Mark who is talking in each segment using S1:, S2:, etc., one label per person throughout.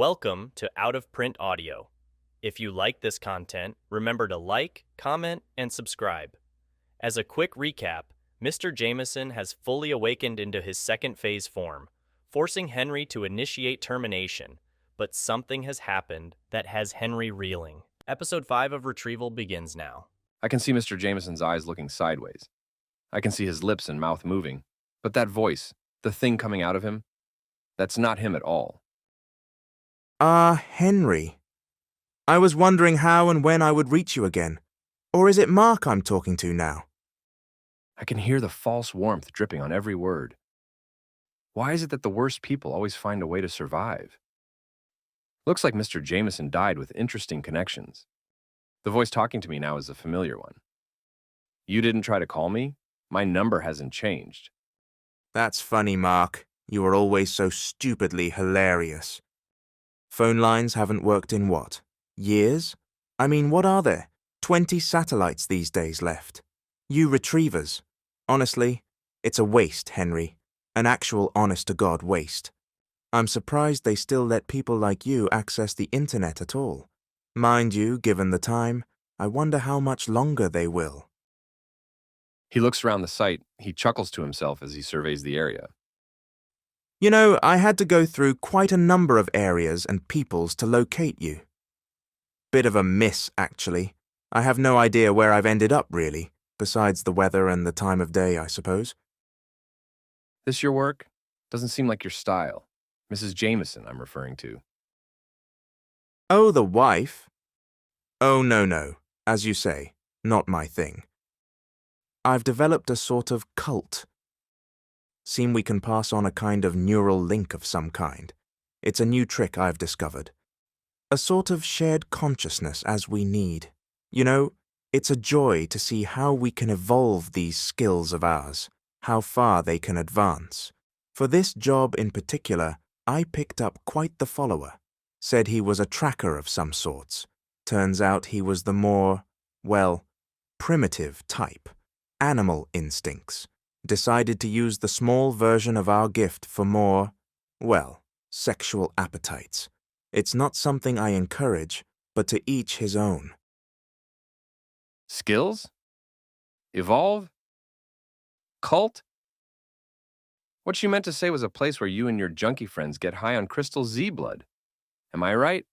S1: Welcome to Outtaprintaudio. If you like this content, remember to like, comment, and subscribe. As a quick recap, Mr. Jamison has fully awakened into his second phase form, forcing Henry to initiate termination, but something has happened that has Henry reeling. Episode 5 of Retrieval begins now.
S2: I can see Mr. Jamison's eyes looking sideways. I can see his lips and mouth moving. But that voice, the thing coming out of him, that's not him at all.
S3: Henry. I was wondering how and when I would reach you again. Or is it Mark I'm talking to now?
S2: I can hear the false warmth dripping on every word. Why is it that the worst people always find a way to survive? Looks like Mr. Jamison died with interesting connections. The voice talking to me now is a familiar one. You didn't try to call me? My number hasn't changed.
S3: That's funny, Mark. You are always so stupidly hilarious. Phone lines haven't worked in what? Years? I mean, what are there? 20 satellites these days left. You retrievers. Honestly, it's a waste, Henry. An actual honest-to-God waste. I'm surprised they still let people like you access the internet at all. Mind you, given the time, I wonder how much longer they will.
S2: He looks around the site. He chuckles to himself as he surveys the area.
S3: You know, I had to go through quite a number of areas and peoples to locate you. Bit of a miss, actually. I have no idea where I've ended up, really, besides the weather and the time of day, I suppose.
S2: This your work? Doesn't seem like your style. Mrs. Jamison, I'm referring to.
S3: Oh, the wife? Oh, no. As you say, not my thing. I've developed a sort of cult. Seem we can pass on a kind of neural link of some kind. It's a new trick I've discovered. A sort of shared consciousness as we need. You know, it's a joy to see how we can evolve these skills of ours, how far they can advance. For this job in particular, I picked up quite the follower. Said he was a tracker of some sorts. Turns out he was the more, well, primitive type. Animal instincts. Decided to use the small version of our gift for more, well, sexual appetites. It's not something I encourage, but to each his own.
S2: Skills? Evolve? Cult? What she meant to say was a place where you and your junkie friends get high on crystal Z blood. Am I right?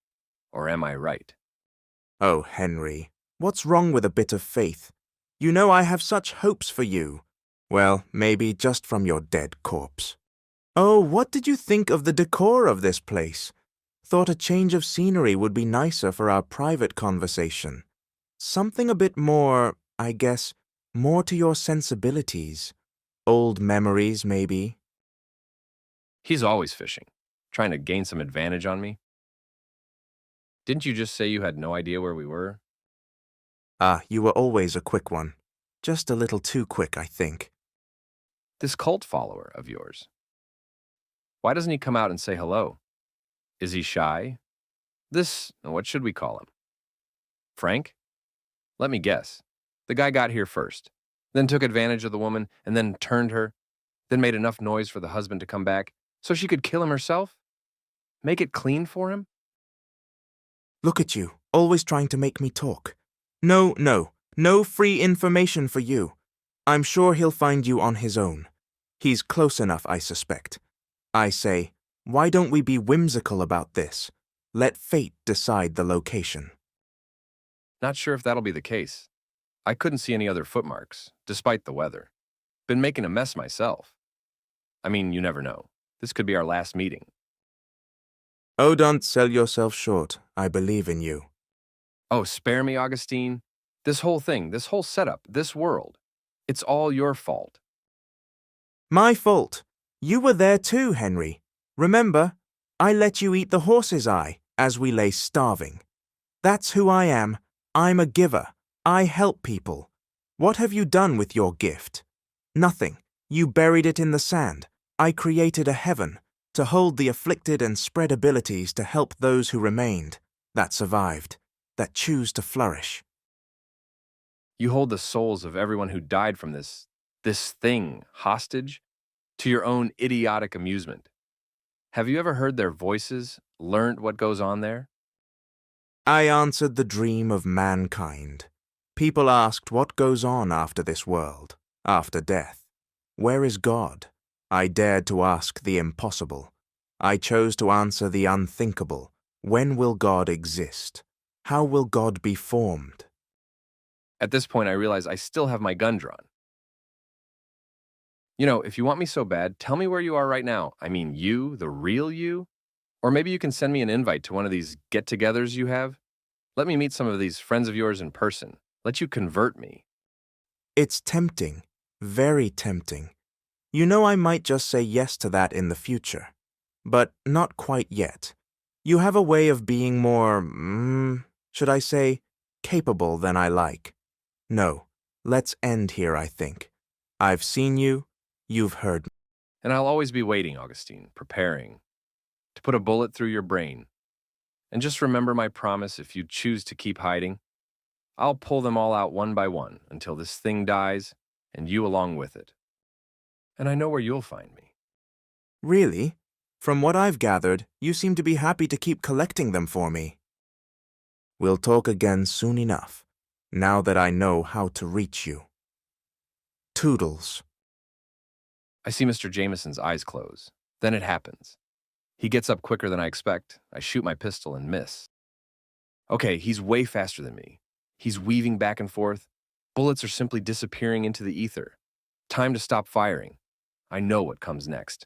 S2: Or am I right?
S3: Oh, Henry, what's wrong with a bit of faith? You know I have such hopes for you. Well, maybe just from your dead corpse. Oh, what did you think of the decor of this place? Thought a change of scenery would be nicer for our private conversation. Something a bit more, I guess, more to your sensibilities. Old memories, maybe.
S2: He's always fishing, trying to gain some advantage on me. Didn't you just say you had no idea where we were?
S3: You were always a quick one. Just a little too quick, I think.
S2: This cult follower of yours. Why doesn't he come out and say hello? Is he shy? What should we call him? Frank? Let me guess. The guy got here first, then took advantage of the woman, and then turned her, then made enough noise for the husband to come back so she could kill him herself? Make it clean for him?
S3: Look at you, always trying to make me talk. No free information for you. I'm sure he'll find you on his own. He's close enough, I suspect. I say, why don't we be whimsical about this? Let fate decide the location.
S2: Not sure if that'll be the case. I couldn't see any other footmarks, despite the weather. Been making a mess myself. I mean, you never know. This could be our last meeting.
S3: Oh, don't sell yourself short. I believe in you.
S2: Oh, spare me, Augustine. This whole thing, this whole setup, this world. It's all your fault.
S3: My fault. You were there too, Henry. Remember, I let you eat the horse's eye as we lay starving. That's who I am. I'm a giver. I help people. What have you done with your gift? Nothing. You buried it in the sand. I created a heaven to hold the afflicted and spread abilities to help those who remained, that survived, that choose to flourish.
S2: You hold the souls of everyone who died from this thing hostage to your own idiotic amusement. Have you ever heard their voices, learned what goes on there?
S3: I answered the dream of mankind. People asked what goes on after this world, after death. Where is God? I dared to ask the impossible. I chose to answer the unthinkable. When will God exist? How will God be formed?
S2: At this point, I realize I still have my gun drawn. You know, if you want me so bad, tell me where you are right now. I mean, you, the real you? Or maybe you can send me an invite to one of these get-togethers you have. Let me meet some of these friends of yours in person. Let you convert me.
S3: It's tempting, very tempting. You know I might just say yes to that in the future. But not quite yet. You have a way of being more, should I say, capable than I like. No, let's end here, I think. I've seen you, you've heard me.
S2: And I'll always be waiting, Augustine, preparing to put a bullet through your brain. And just remember my promise, if you choose to keep hiding, I'll pull them all out one by one until this thing dies and you along with it. And I know where you'll find me.
S3: Really? From what I've gathered, you seem to be happy to keep collecting them for me. We'll talk again soon enough, now that I know how to reach you. Toodles.
S2: I see Mr. Jamison's eyes close. Then it happens. He gets up quicker than I expect. I shoot my pistol and miss. Okay, he's way faster than me. He's weaving back and forth. Bullets are simply disappearing into the ether. Time to stop firing. I know what comes next.